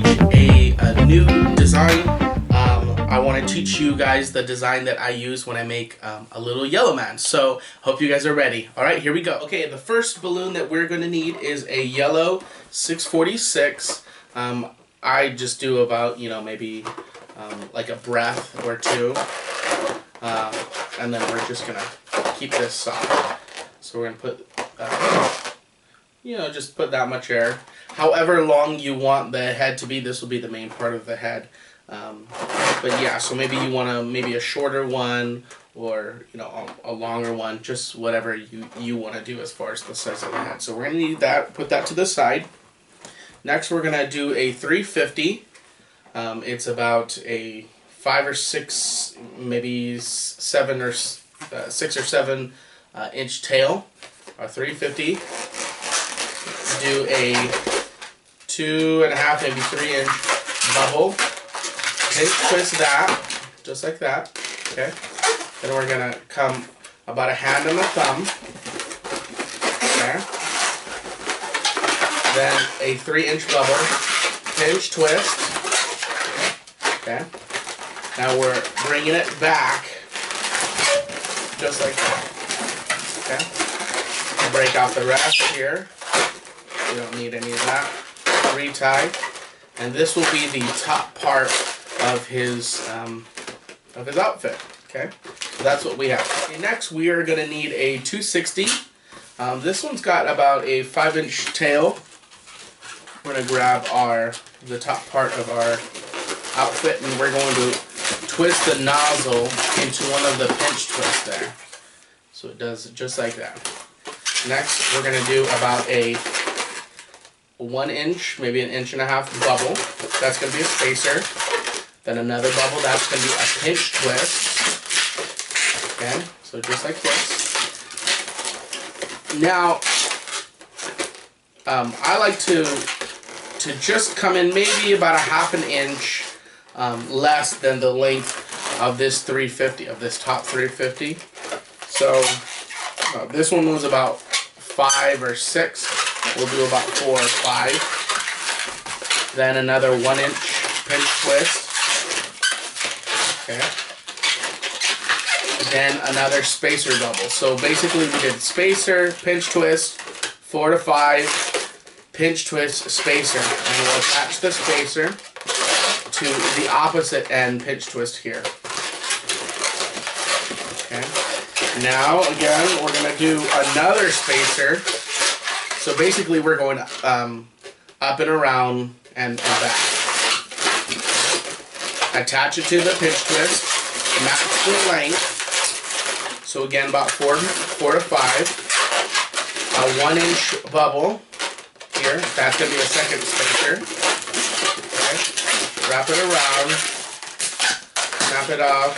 teach a new design. I want to teach you guys the design that I use when I make a little yellow man. So hope you guys are ready. All right, here we go. Okay, the first balloon that we're going to need is a yellow 646. I just do about, maybe like a breath or two. And then we're just going to keep this soft. So we're going to put, just put that much air. However long you want the head to be, this will be the main part of the head. But yeah, so maybe you want a shorter one, or a longer one, just whatever you want to do as far as the size of the head. So we're going to need that, put that to the side. Next we're going to do a 350. It's about a 5 or 6, maybe 7 or 6 or 7 inch tail. Our 350. Do a 2.5, maybe 3 inch bubble. Pinch twist that, just like that. Okay. Then we're gonna come about a hand and a thumb. There. Then a 3 inch bubble. Pinch twist. Okay. Now we're bringing it back, just like that. Okay. Break off the rest here. We don't need any of that. Retie, and this will be the top part of his outfit. Okay, so that's what we have. Okay, next we are going to need a 260. This one's got about a 5 inch tail. We're going to grab the top part of our outfit, and we're going to twist the nozzle into one of the pinch twists there. So it does just like that. Next, we're going to do about a 1 inch, maybe 1.5 inch bubble. That's going to be a spacer. Then another bubble, that's going to be a pinch twist. Okay, so just like this. Now, I like to just come in maybe about a 1/2 inch less than the length of this 350, of this top 350. So this one was about 5 or 6. We'll do about 4 or 5. Then another 1 inch pinch twist. Okay. Then another spacer bubble. So basically we did spacer, pinch twist, 4 to 5, pinch twist, spacer. And we'll attach the spacer to the opposite end pinch twist here. Okay. Now again, we're going to do another spacer. So basically we're going up and around and back. Attach it to the pinch twist, match the length. So again, about 4 to 5. A 1 inch bubble here. That's going to be a second spacer. Okay. Wrap it around, snap it off,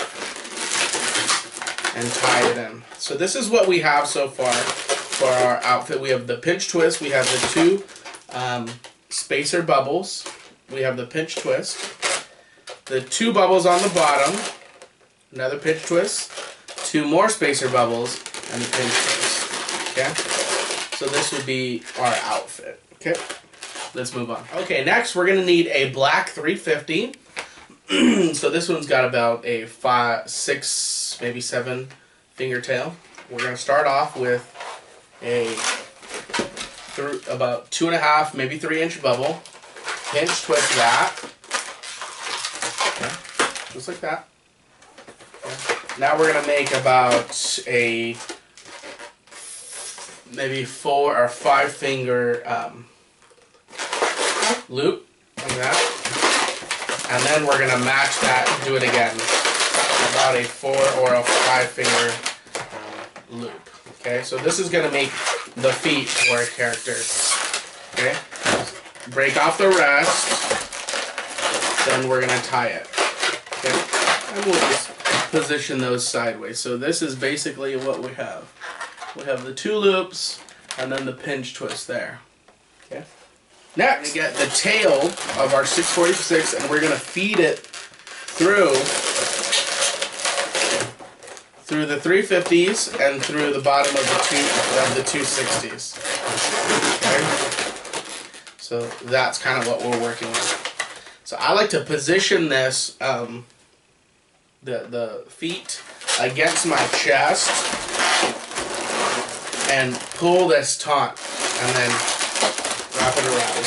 and tie it in. So this is what we have so far for our outfit. We have the pinch twist, we have the 2 spacer bubbles, we have the pinch twist, the 2 bubbles on the bottom, another pinch twist, 2 more spacer bubbles, and the pinch twist. Okay? So this would be our outfit. Okay? Let's move on. Okay, next we're going to need a black 350. So this one's got about a 5, 6, maybe 7 finger tail. We're going to start off with about 2.5, maybe 3 inch bubble. Pinch twist that. Okay, just like that. Okay. Now we're gonna make about a maybe 4 or 5 finger loop like that, and then we're gonna match that and do it again. About a 4 or a 5 finger loop. Okay, so this is going to make the feet for our characters. Okay, break off the rest, then we're going to tie it. Okay, and we'll just position those sideways. So this is basically what we have. We have the 2 loops, and then the pinch twist there. Okay. Next, we get the tail of our 646, and we're going to feed it through the 350s and through the bottom of the 260s. Okay? So that's kind of what we're working with. So I like to position this, the feet against my chest and pull this taut and then wrap it around.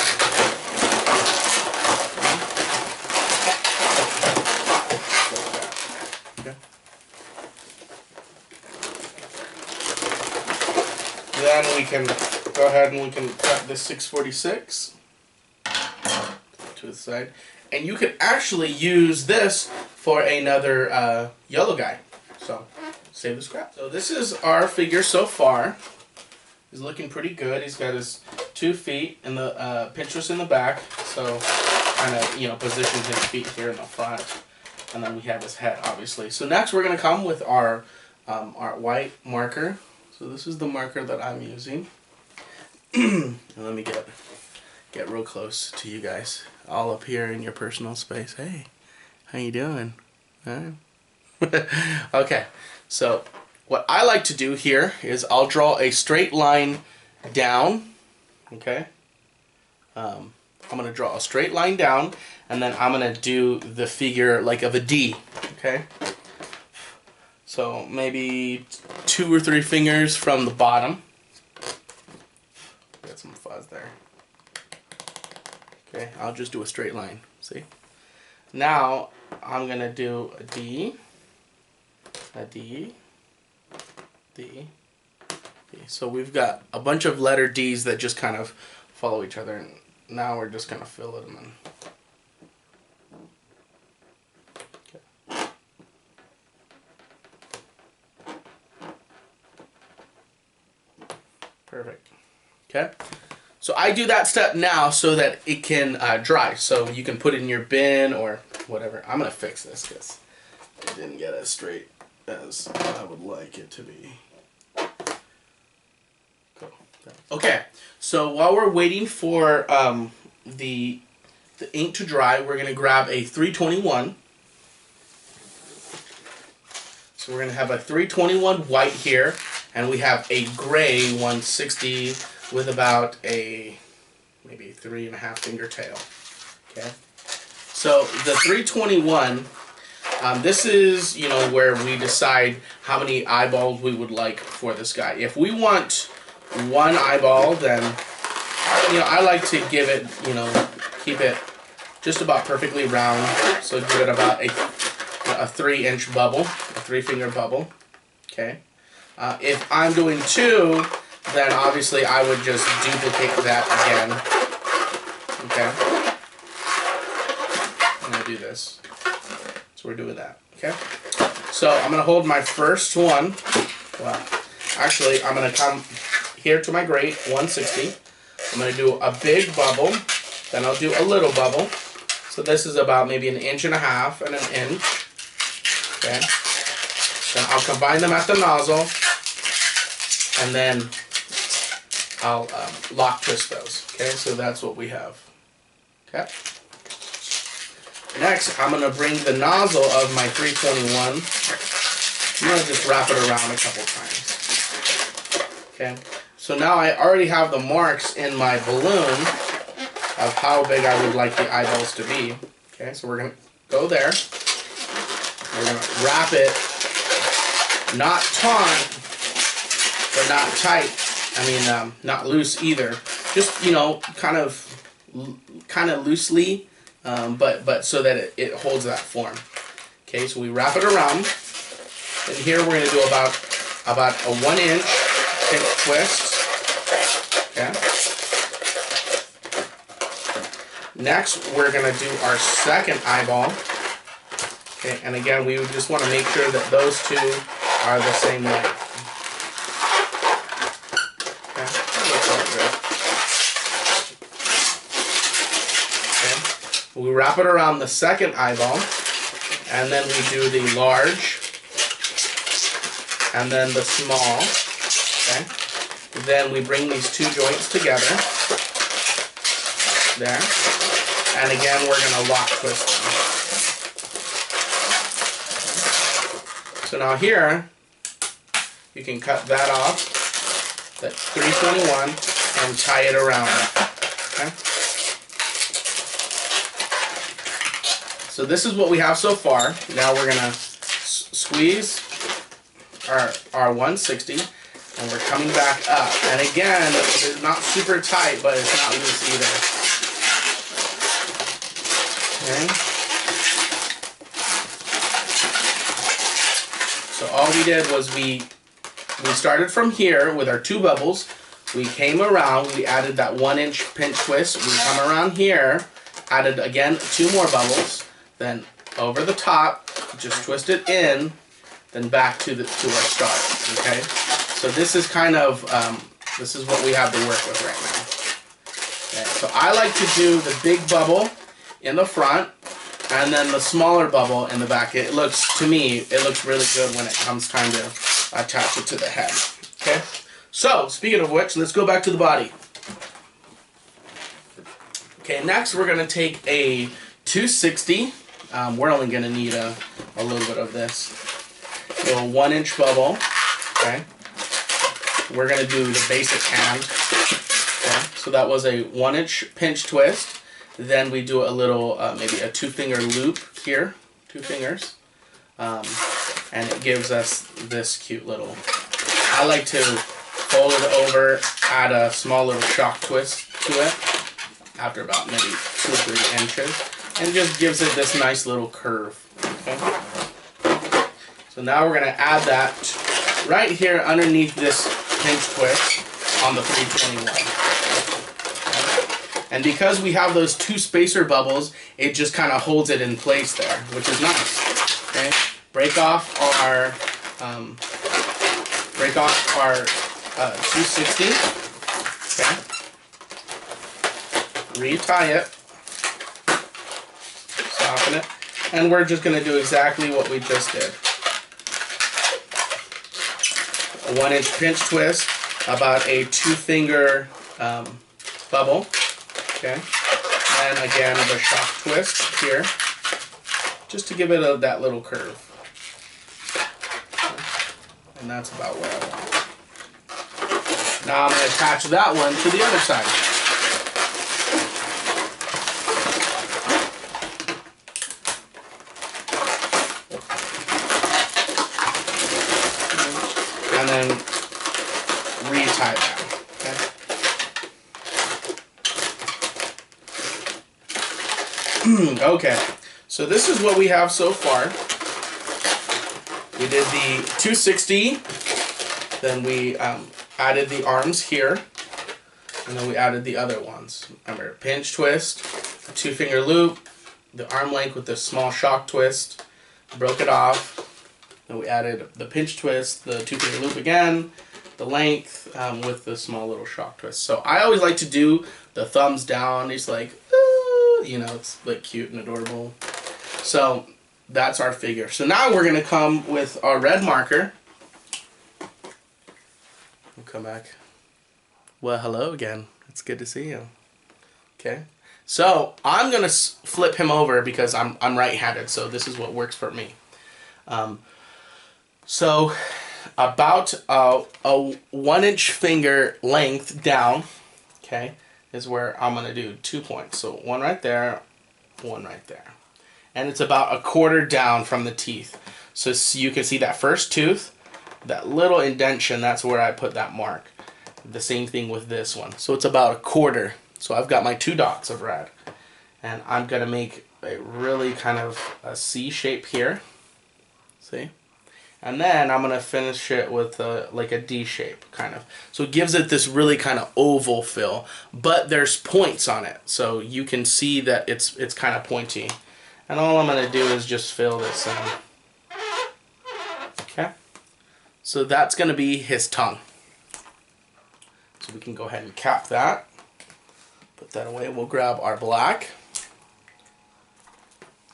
Okay. Then we can go ahead and we can cut this 646 to the side. And you could actually use this for another yellow guy. So, save the scrap. So this is our figure so far. He's looking pretty good. He's got his 2 feet and the pinchers in the back. So, kind of, you know, position his feet here in the front. And then we have his head, obviously. So next we're going to come with our white marker. So this is the marker that I'm using. And let me get real close to you guys. All up here in your personal space. Hey, how you doing? Huh? Okay, so what I like to do here is I'll draw a straight line down. Okay, I'm gonna draw a straight line down, and then I'm gonna do the figure like of a D. Okay, so maybe 2 or 3 fingers from the bottom. Got some fuzz there. Okay, I'll just do a straight line, see? Now, I'm going to do a D, a D, D, D. So we've got a bunch of letter Ds that just kind of follow each other, and now we're just going to fill them in. Okay. Perfect. Okay. So I do that step now so that it can dry. So you can put it in your bin or whatever. I'm going to fix this because it didn't get as straight as I would like it to be. Cool. Okay, so while we're waiting for the ink to dry, we're going to grab a 321. So we're going to have a 321 white here, and we have a gray 160 with about a maybe 3.5 finger tail. Okay, so the 321, this is, you know, where we decide how many eyeballs we would like for this guy. If we want 1 eyeball, then, you know, I like to give it, you know, keep it just about perfectly round. So give it about a 3-inch bubble, a 3-finger bubble. Okay, if I'm doing 2, then obviously I would just duplicate that again. Okay. I'm going to do this. So we're doing that. Okay. So I'm going to hold my first one. Well, actually, I'm going to come here to my grate, 160. I'm going to do a big bubble. Then I'll do a little bubble. So this is about maybe 1.5 inches and an inch. Okay. Then I'll combine them at the nozzle. And then I'll lock twist those. Okay, so that's what we have. Okay. Next, I'm going to bring the nozzle of my 321. I'm going to just wrap it around a couple times. Okay, so now I already have the marks in my balloon of how big I would like the eyeballs to be. Okay, so we're going to go there. We're going to wrap it, not taut, but not tight. I mean, not loose either. Just, you know, kind of loosely, but so that it holds that form. Okay, so we wrap it around, and here we're going to do about a 1-inch pinch twist. Okay. Next, we're going to do our second eyeball. Okay, and again, we would just want to make sure that those two are the same length. We wrap it around the second eyeball, and then we do the large, and then the small. Okay. Then we bring these 2 joints together. There. And again, we're going to lock twist them. So now here, you can cut that off. That's 321, and tie it around. Okay. So this is what we have so far. Now we're gonna squeeze our 160, and we're coming back up. And again, it's not super tight, but it's not loose either. Okay. So all we did was we started from here with our 2 bubbles. We came around, we added that 1-inch pinch twist. We come around here, added again 2 more bubbles, then over the top, just twist it in, then back to our start. Okay, so this is kind of this is what we have to work with right now. Okay, so I like to do the big bubble in the front, and then the smaller bubble in the back. It looks, to me, it looks really good when it comes time to attach it to the head. Okay, so speaking of which, let's go back to the body. Okay, next we're going to take a 260. We're only going to need a little bit of this. So a 1-inch bubble. Okay, we're going to do the basic hand. Okay, so that was a 1-inch pinch twist. Then we do a little, maybe a 2-finger loop here, 2 fingers, and it gives us this cute little. I like to fold it over, add a small little shock twist to it after about maybe 2 or 3 inches, and just gives it this nice little curve. Okay. So now we're going to add that right here underneath this pinch twist on the 321. And because we have those 2 spacer bubbles, it just kind of holds it in place there, which is nice. Okay, break off our 260. Okay, retie it, soften it, and we're just going to do exactly what we just did. A 1-inch pinch twist, about a 2-finger bubble. Okay, and again the shock twist here, just to give it that little curve. And that's about where I want. Now I'm going to attach that one to the other side. And then retie that. Okay, so this is what we have so far. We did the 260, then we added the arms here, and then we added the other ones. Remember, pinch twist, a 2-finger loop, the arm length with the small shock twist, broke it off, then we added the pinch twist, the 2-finger loop again, the length with the small little shock twist. So I always like to do the thumbs down. It's like, you know, it's like cute and adorable. So that's our figure. So now we're going to come with our red marker. We'll come back. Well, hello again. It's good to see you. Okay. So I'm going to flip him over because I'm right-handed. So this is what works for me. So about a 1-inch finger length down, okay, is where I'm going to do 2 points. So one right there, one right there. And it's about a quarter down from the teeth. So you can see that first tooth, that little indentation, that's where I put that mark. The same thing with this one. So it's about a quarter. So I've got my 2 dots of red. And I'm going to make a really kind of a C shape here. See? And then I'm going to finish it with like a D shape, kind of. So it gives it this really kind of oval feel. But there's points on it. So you can see that it's kind of pointy. And all I'm going to do is just fill this in. Okay? So that's going to be his tongue. So we can go ahead and cap that. Put that away. We'll grab our black.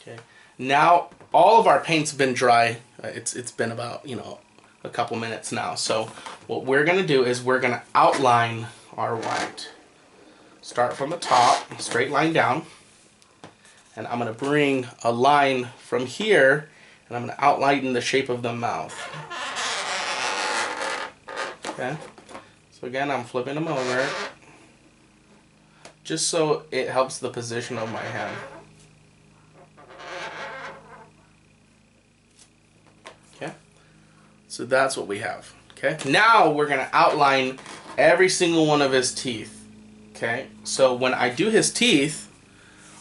Okay. Now all of our paint's been dry. It's been about, you know, a couple minutes now. So what we're going to do is we're going to outline our white. Start from the top, straight line down. And I'm going to bring a line from here, and I'm going to outline the shape of the mouth. Okay. So again, I'm flipping them over, just so it helps the position of my hand. So that's what we have. Okay. Now we're gonna outline every single one of his teeth. Okay. So when I do his teeth,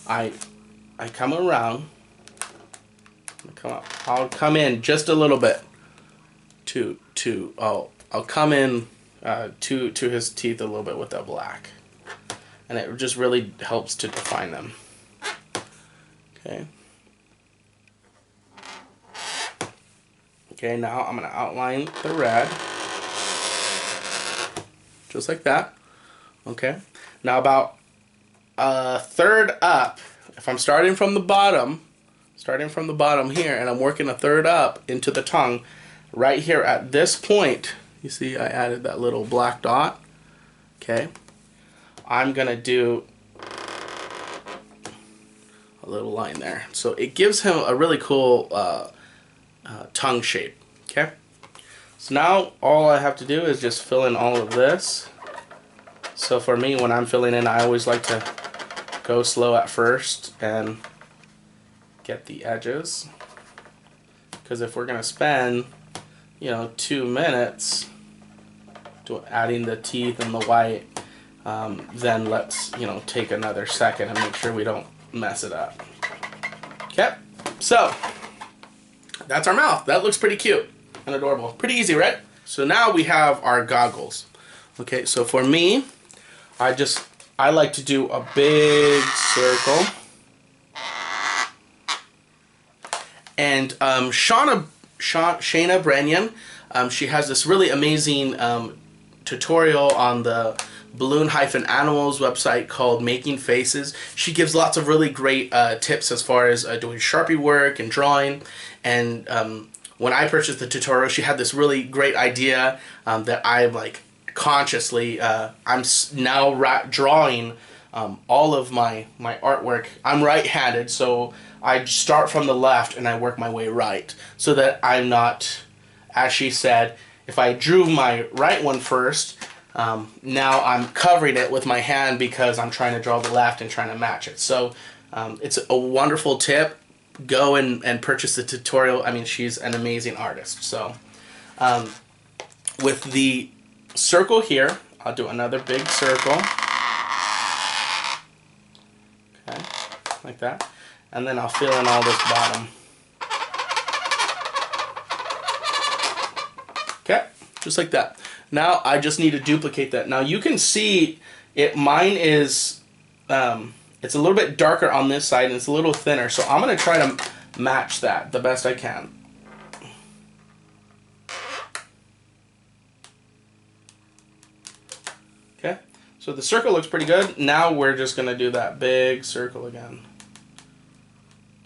I come around. I'll come in just a little bit. I'll come in to his teeth a little bit with that black, and it just really helps to define them. Okay. Okay, now I'm going to outline the red. Just like that. Okay. Now about a third up, if I'm starting from the bottom here, and I'm working a third up into the tongue, right here at this point, you see I added that little black dot. Okay. I'm going to do a little line there. So it gives him a really cool tongue shape. Okay, so now all I have to do is just fill in all of this. So for me, when I'm filling in, I always like to go slow at first and get the edges, because if we're gonna spend 2 minutes adding the teeth and the white, then let's take another second and make sure we don't mess it up. Okay, so that's our mouth. That looks pretty cute and adorable. Pretty easy, right? So now we have our goggles. Okay, so for me, I like to do a big circle. And Shana Brenion, she has this really amazing tutorial on the Balloon-Animals website called Making Faces. She gives lots of really great tips as far as doing Sharpie work and drawing. And when I purchased the tutorial, she had this really great idea that I'm consciously, I'm now drawing all of my artwork. I'm right-handed, so I start from the left and I work my way right, so that I'm not, as she said, if I drew my right one first, now I'm covering it with my hand because I'm trying to draw the left and trying to match it. So it's a wonderful tip. Go and purchase the tutorial. I mean, she's an amazing artist. So with the circle here, I'll do another big circle. Okay, like that. And then I'll fill in all this bottom. Okay, just like that. Now I just need to duplicate that. Now you can see it. Mine is it's a little bit darker on this side and it's a little thinner. So I'm going to try to match that the best I can. Okay, so the circle looks pretty good. Now we're just going to do that big circle again.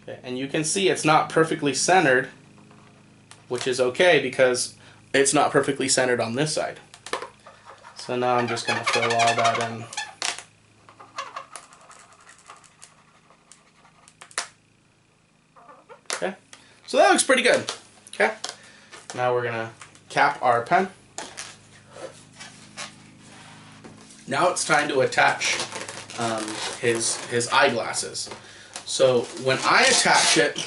Okay, and you can see it's not perfectly centered, which is okay because it's not perfectly centered on this side. So now I'm just going to fill all that in. Okay, so that looks pretty good. Okay, now we're going to cap our pen. Now it's time to attach his eyeglasses. So when I attach it,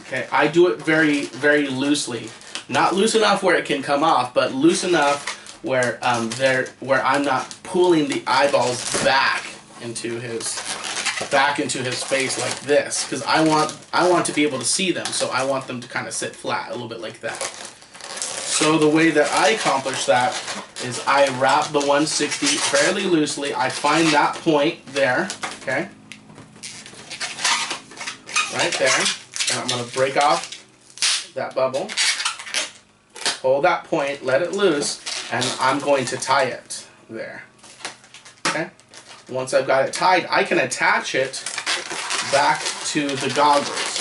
okay, I do it very, very loosely. Not loose enough where it can come off, but loose enough where I'm not pulling the eyeballs back into his face like this, because I want to be able to see them, so I want them to kind of sit flat a little bit like that. So the way that I accomplish that is I wrap the 160 fairly loosely. I find that point there, okay, right there, and I'm going to break off that bubble, hold that point, let it loose, and I'm going to tie it there. Okay. Once I've got it tied, I can attach it back to the goggles.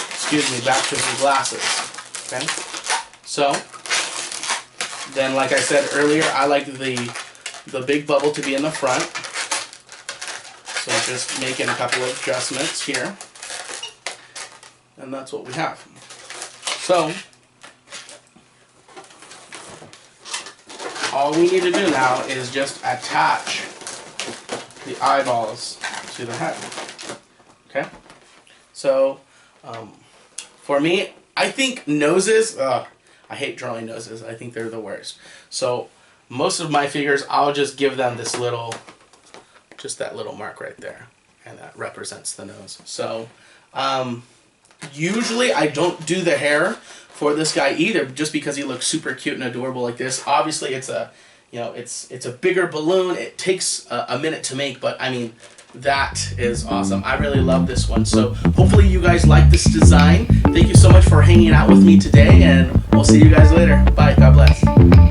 Excuse me, back to the glasses. Okay. So then, like I said earlier, I like the big bubble to be in the front. So just making a couple of adjustments here, and that's what we have. So all we need to do now is just attach the eyeballs to the head. Okay? So for me, I think noses, I hate drawing noses. I think they're the worst. So most of my figures, I'll just give them this little, just that little mark right there. And that represents the nose. So usually I don't do the hair for this guy either, just because he looks super cute and adorable like this. Obviously it's a, you know, it's a bigger balloon. It takes a minute to make, but I mean, that is awesome. I really love this one. So hopefully you guys like this design. Thank you so much for hanging out with me today, and we'll see you guys later. Bye. God bless.